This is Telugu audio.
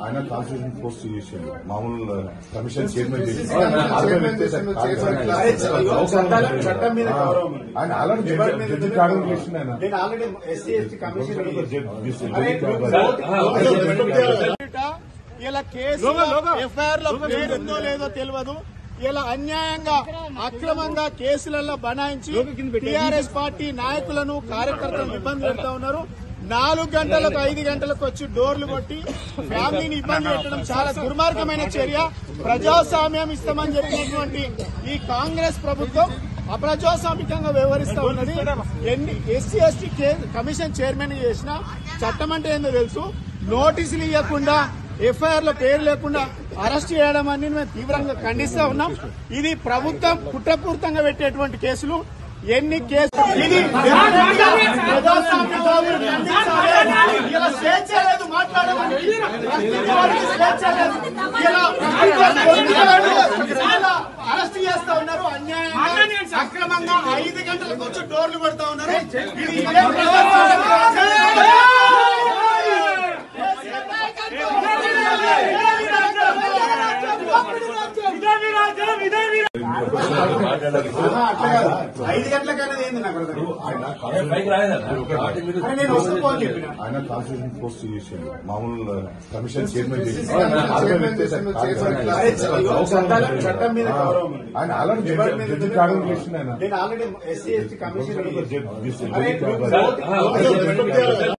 ఆయన కాన్స్టిట్యూషన్ పోస్ట్ చేసిండు మామూలు కమిషన్ చైర్మన్ ఆయన ఆల్రెడీ కారణం చేసిండు ఇలా కేసు ఎఫ్ఐఆర్ లో పేరుందో లేదో తెలియదు. ఇలా అన్యాయంగా అక్రమంగా కేసులలో బనాయించి టీఆర్ఎస్ పార్టీ నాయకులను కార్యకర్తలను ఇబ్బంది పెడతా ఉన్నారు. 4 గంటలకు 5 గంటలకు వచ్చి డోర్లు కొట్టి ఫ్యామిలీని ఇబ్బంది పెట్టడం చాలా దుర్మార్గమైన చర్య. ప్రజాస్వామ్యం ఇస్తామని చెప్పినటువంటి ఈ కాంగ్రెస్ ప్రభుత్వం అప్రజాస్వామికంగా వ్యవహరిస్తా ఉన్నది. ఎస్సీ ఎస్టీ కమిషన్ చైర్మన్ చేసిన చట్టం అంటే ఏందో తెలుసు. నోటీసులు ఇవ్వకుండా ఎఫ్ఐఆర్ లో పేరు లేకుండా అరెస్ట్ చేయడం అని మేము తీవ్రంగా ఖండిస్తా ఉన్నాం. ఇది ప్రభుత్వం కుట్రపూరితంగా పెట్టేటువంటి కేసులు. ఎన్ని కేసులు ఇది స్వేచ్ఛ లేదు మాట్లాడడానికి, అరెస్ట్ చేస్తా ఉన్నారు. అన్యాయంగా అక్రమంగా 5 గంటలకు వచ్చి డోర్లు కొడతా ఉన్నారు. ఇది ఆయన కాన్స్టిట్యూషన్ పోస్ట్ చేసిండు మామూలు కమిషన్ చైర్మన్ ఆయన ఆల్రెడీ కారణం చేసిండు ఆయన